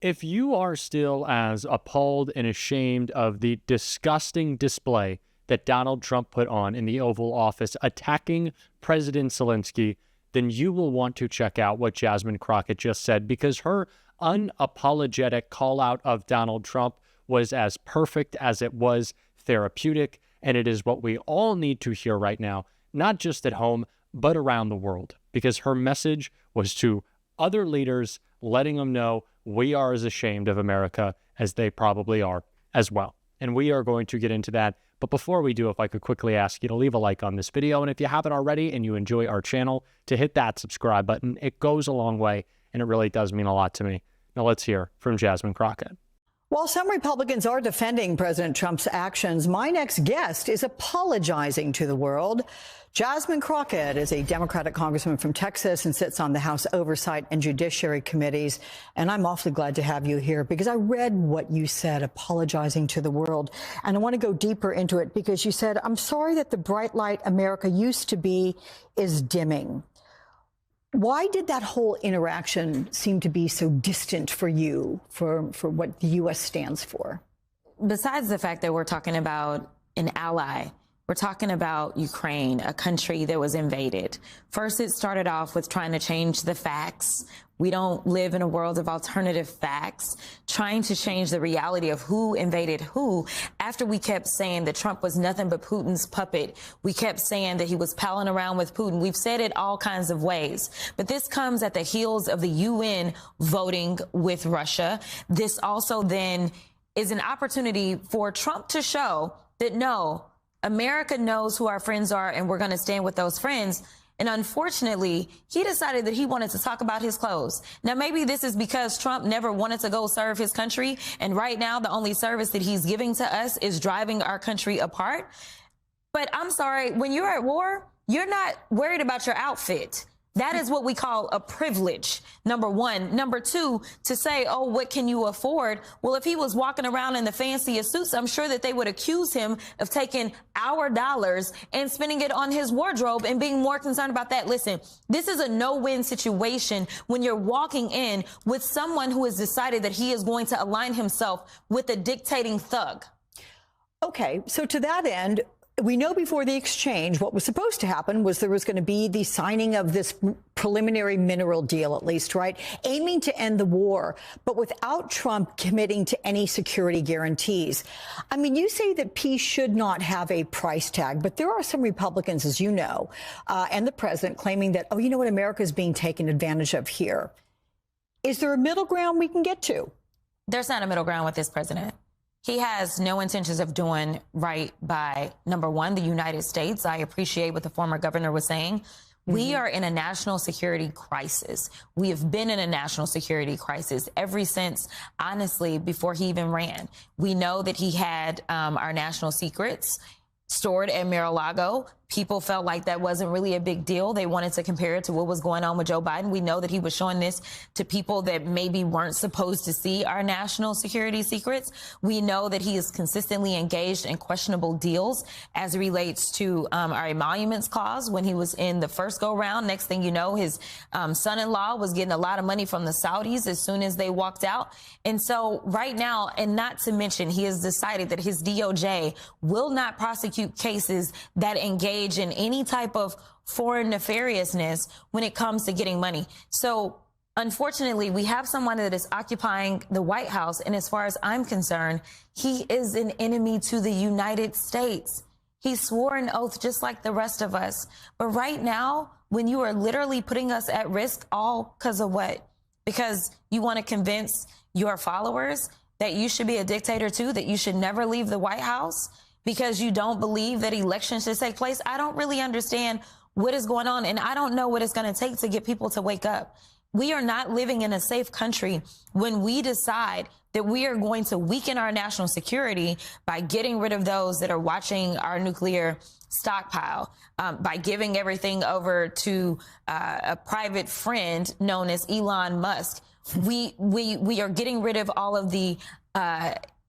If you are still as appalled and ashamed of the disgusting display that Donald Trump put on in the Oval Office attacking President Zelensky, then you will want to check out what Jasmine Crockett just said, because her unapologetic call out of Donald Trump was as perfect as it was therapeutic, and it is what we all need to hear right now, not just at home, but around the world, because her message was to other leaders, letting them know we are as ashamed of America as they probably are as well. And we are going to get into that. But before we do, if I could quickly ask you to leave a like on this video, and if you haven't already and you enjoy our channel, to hit that subscribe button. It goes a long way, and it really does mean a lot to me. Now let's hear from Jasmine Crockett. While some Republicans are defending President Trump's actions, my next guest is apologizing to the world. Jasmine Crockett is a Democratic congresswoman from Texas and sits on the House Oversight and Judiciary Committees. And I'm awfully glad to have you here because I read what you said, apologizing to the world. And I want to go deeper into it because you said, I'm sorry that the bright light America used to be is dimming. Why did that whole interaction seem to be so distant for you, for what the U.S. stands for? Besides the fact that we're talking about an ally, we're talking about Ukraine, a country that was invaded. First, it started off with trying to change the facts. We don't live in a world of alternative facts, trying to change the reality of who invaded who. After we kept saying that Trump was nothing but Putin's puppet, we kept saying that he was palling around with Putin. We've said it all kinds of ways. But this comes at the heels of the UN voting with Russia. This also then is an opportunity for Trump to show that, no, America knows who our friends are, and we're going to stand with those friends. And unfortunately, he decided that he wanted to talk about his clothes. Now, maybe this is because Trump never wanted to go serve his country. And right now, the only service that he's giving to us is driving our country apart. But I'm sorry, when you're at war, you're not worried about your outfit. That is what we call a privilege, number one. Number two, to say, oh, what can you afford? Well, if he was walking around in the fanciest suits, I'm sure that they would accuse him of taking our dollars and spending it on his wardrobe and being more concerned about that. Listen, this is a no-win situation when you're walking in with someone who has decided that he is going to align himself with a dictating thug. Okay, so to that end, we know before the exchange, what was supposed to happen was there was going to be the signing of this preliminary mineral deal, at least, right? Aiming to end the war, but without Trump committing to any security guarantees. I mean, you say that peace should not have a price tag, but there are some Republicans, as you know, and the president claiming that, oh, you know what, America is being taken advantage of here. Is there a middle ground we can get to? There's not a middle ground with this president. He has no intentions of doing right by, number one, the United States. I appreciate what the former governor was saying. We are in a national security crisis. We have been in a national security crisis ever since, honestly, before he even ran. We know that he had our national secrets stored at Mar-a-Lago. People felt like that wasn't really a big deal. They wanted to compare it to what was going on with Joe Biden. We know that he was showing this to people that maybe weren't supposed to see our national security secrets. We know that he is consistently engaged in questionable deals as it relates to our emoluments clause when he was in the first go round. Next thing you know, his son-in-law was getting a lot of money from the Saudis as soon as they walked out. And so right now, and not to mention, he has decided that his DOJ will not prosecute cases that engage in any type of foreign nefariousness when it comes to getting money. So unfortunately, we have someone that is occupying the White House. And as far as I'm concerned, he is an enemy to the United States. He swore an oath just like the rest of us. But right now, when you are literally putting us at risk, all because of what? Because you want to convince your followers that you should be a dictator too, that you should never leave the White House, because you don't believe that elections should take place. I don't really understand what is going on, and I don't know what it's going to take to get people to wake up. We are not living in a safe country when we decide that we are going to weaken our national security by getting rid of those that are watching our nuclear stockpile, by giving everything over to a private friend known as Elon Musk. We are getting rid of all of the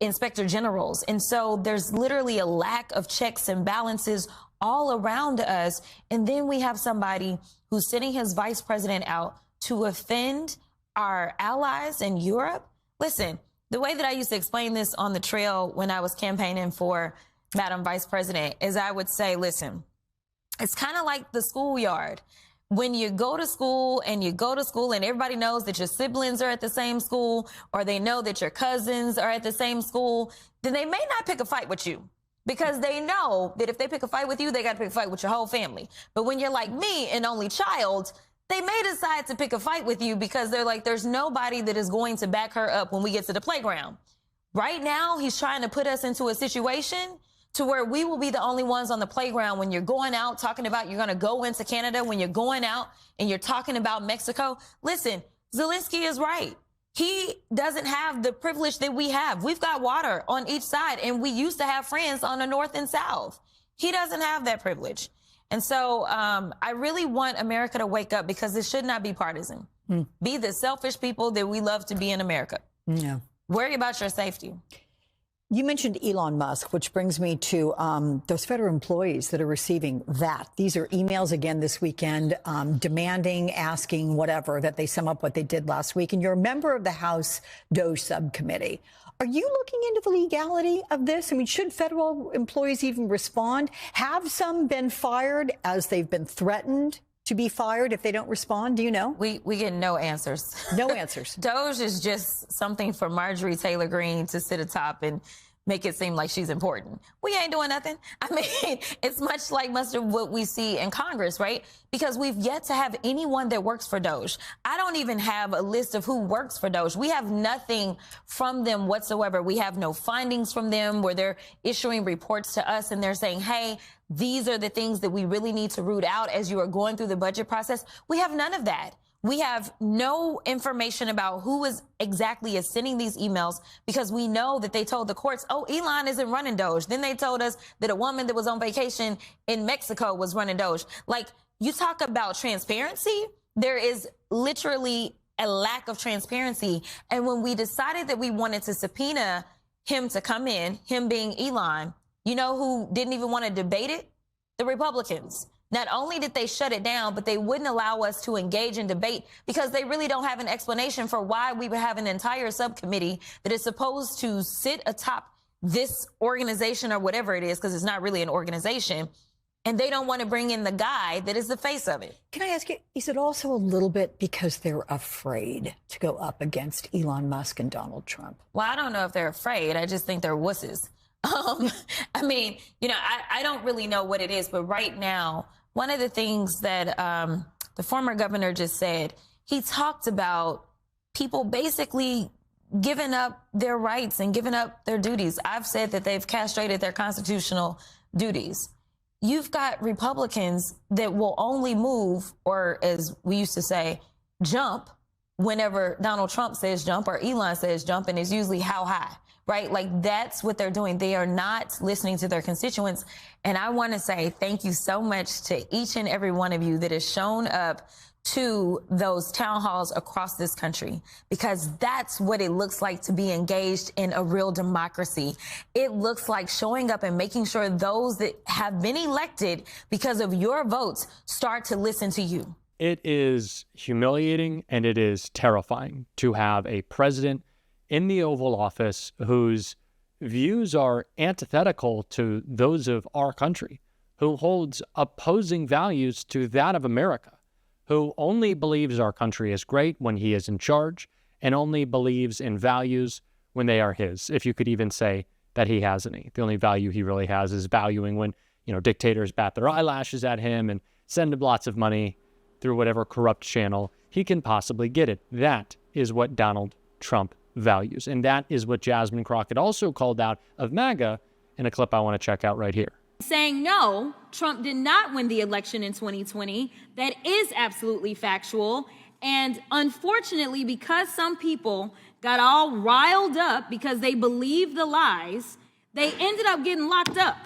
inspector generals. And so there's literally a lack of checks and balances all around us. And then we have somebody who's sending his vice president out to offend our allies in Europe. Listen, the way that I used to explain this on the trail when I was campaigning for Madam Vice President is I would say, listen, it's kind of like the schoolyard. When you go to school and everybody knows that your siblings are at the same school, or they know that your cousins are at the same school, then they may not pick a fight with you because they know that if they pick a fight with you, they got to pick a fight with your whole family. But when you're like me, an only child, they may decide to pick a fight with you because they're like, there's nobody that is going to back her up when we get to the playground. Right now, he's trying to put us into a situation to where we will be the only ones on the playground when you're going out talking about you're going to go into Canada, when you're going out and you're talking about Mexico. Listen, Zelensky is right. He doesn't have the privilege that we have. We've got water on each side, and we used to have friends on the north and south. He doesn't have that privilege. And so I really want America to wake up, because this should not be partisan. Be the selfish people that we love to be in America. Yeah. Worry about your safety. You mentioned Elon Musk, which brings me to those federal employees that are receiving that. These are emails again this weekend demanding, asking, whatever, that they sum up what they did last week. And you're a member of the House DOJ subcommittee. Are you looking into the legality of this? I mean, should federal employees even respond? Have some been fired as they've been threatened to be fired if they don't respond? Do you know? We get no answers. No answers. DOJ is just something for Marjorie Taylor Greene to sit atop and make it seem like she's important. We ain't doing nothing. I mean, it's much like much of what we see in Congress, right? Because we've yet to have anyone that works for DOJ. I don't even have a list of who works for DOJ. We have nothing from them whatsoever. We have no findings from them where they're issuing reports to us and they're saying, hey, these are the things that we really need to root out as you are going through the budget process. We have none of that. We have no information about who exactly is sending these emails, because we know that they told the courts, oh, Elon isn't running DOJ. Then they told us that a woman that was on vacation in Mexico was running DOJ. Like, you talk about transparency, there is literally a lack of transparency. And when we decided that we wanted to subpoena him to come in, him being Elon, you know who didn't even want to debate it? The Republicans. Not only did they shut it down, but they wouldn't allow us to engage in debate because they really don't have an explanation for why we would have an entire subcommittee that is supposed to sit atop this organization or whatever it is, because it's not really an organization, and they don't want to bring in the guy that is the face of it. Can I ask you, is it also a little bit because they're afraid to go up against Elon Musk and Donald Trump? Well, I don't know if they're afraid. I just think they're wusses. I mean, you know, I don't really know what it is, but right now, one of the things that the former governor just said, he talked about people basically giving up their rights and giving up their duties. I've said that they've castrated their constitutional duties. You've got Republicans that will only move, or as we used to say, jump, whenever Donald Trump says jump or Elon says jump, and it's usually how high. Right? Like, that's what they're doing. They are not listening to their constituents. And I want to say thank you so much to each and every one of you that has shown up to those town halls across this country, because that's what it looks like to be engaged in a real democracy. It looks like showing up and making sure those that have been elected because of your votes start to listen to you. It is humiliating and it is terrifying to have a president in the Oval Office whose views are antithetical to those of our country, who holds opposing values to that of America, who only believes our country is great when he is in charge and only believes in values when they are his, if you could even say that he has any. The only value he really has is valuing when, you know, dictators bat their eyelashes at him and send him lots of money through whatever corrupt channel he can possibly get it. That is what Donald Trump values. And that is what Jasmine Crockett also called out of MAGA in a clip I want to check out right here. Saying no, Trump did not win the election in 2020. That is absolutely factual. And unfortunately, because some people got all riled up because they believed the lies, they ended up getting locked up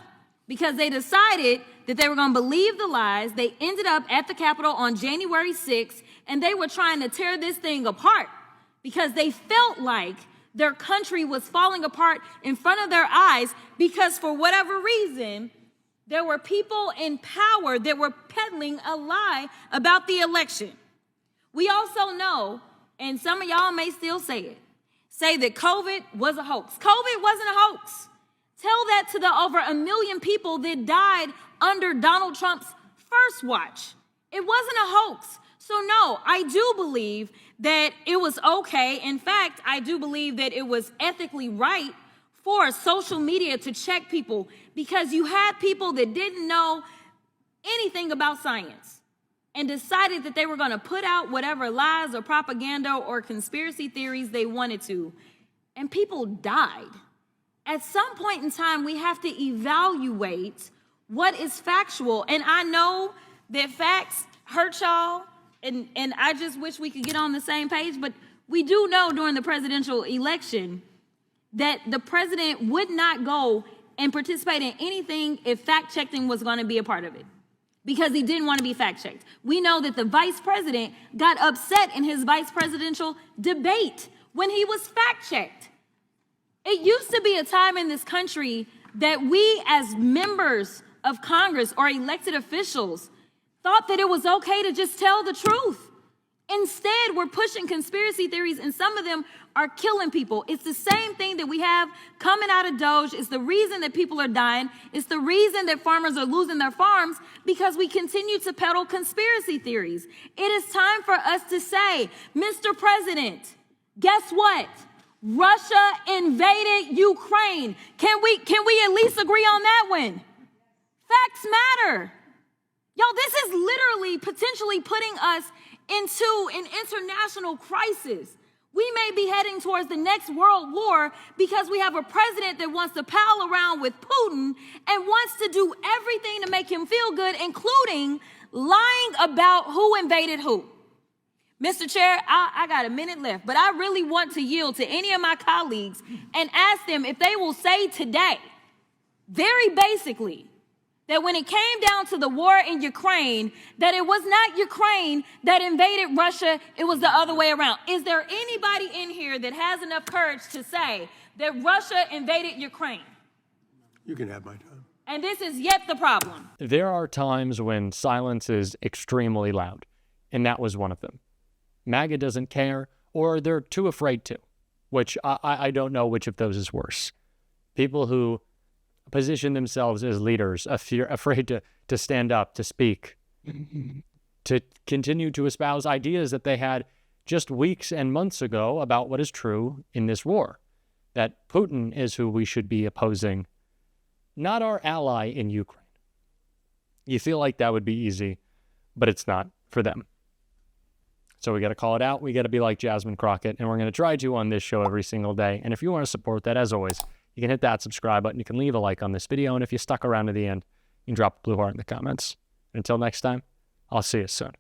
because they decided that they were going to believe the lies. They ended up at the Capitol on January 6th, and they were trying to tear this thing apart, because they felt like their country was falling apart in front of their eyes, because for whatever reason, there were people in power that were peddling a lie about the election. We also know, and some of y'all may still say it, say that COVID was a hoax. COVID wasn't a hoax. Tell that to the over 1 million people that died under Donald Trump's first watch. It wasn't a hoax. So no, I do believe that it was okay. In fact, I do believe that it was ethically right for social media to check people, because you had people that didn't know anything about science and decided that they were going to put out whatever lies or propaganda or conspiracy theories they wanted to, and people died. At some point in time, we have to evaluate what is factual. And I know that facts hurt y'all, and I just wish we could get on the same page, but we do know during the presidential election that the president would not go and participate in anything if fact-checking was going to be a part of it, because he didn't want to be fact-checked. We know that the vice president got upset in his vice presidential debate when he was fact-checked. It used to be a time in this country that we as members of Congress or elected officials thought that it was okay to just tell the truth. Instead, we're pushing conspiracy theories, and some of them are killing people. It's the same thing that we have coming out of Doge. It's the reason that people are dying. It's the reason that farmers are losing their farms, because we continue to peddle conspiracy theories. It is time for us to say, Mr. President, guess what? Russia invaded Ukraine. Can we at least agree on that one? Facts matter. Y'all, this is literally potentially putting us into an international crisis. We may be heading towards the next world war because we have a president that wants to pal around with Putin and wants to do everything to make him feel good, including lying about who invaded who. Mr. Chair, I got a minute left, but I really want to yield to any of my colleagues and ask them if they will say today, very basically, that when it came down to the war in Ukraine, that it was not Ukraine that invaded Russia, it was the other way around. Is there anybody in here that has enough courage to say that Russia invaded Ukraine? You can have my time. And this is yet the problem. There are times when silence is extremely loud, and that was one of them. MAGA doesn't care, or they're too afraid to, which I don't know which of those is worse. People who position themselves as leaders, afraid to stand up, to speak, to continue to espouse ideas that they had just weeks and months ago about what is true in this war, that Putin is who we should be opposing, not our ally in Ukraine. You feel like that would be easy, but it's not for them. So we got to call it out. We got to be like Jasmine Crockett, and we're going to try to on this show every single day. And if you want to support that, as always, you can hit that subscribe button. You can leave a like on this video. And if you stuck around to the end, you can drop a blue heart in the comments. And until next time, I'll see you soon.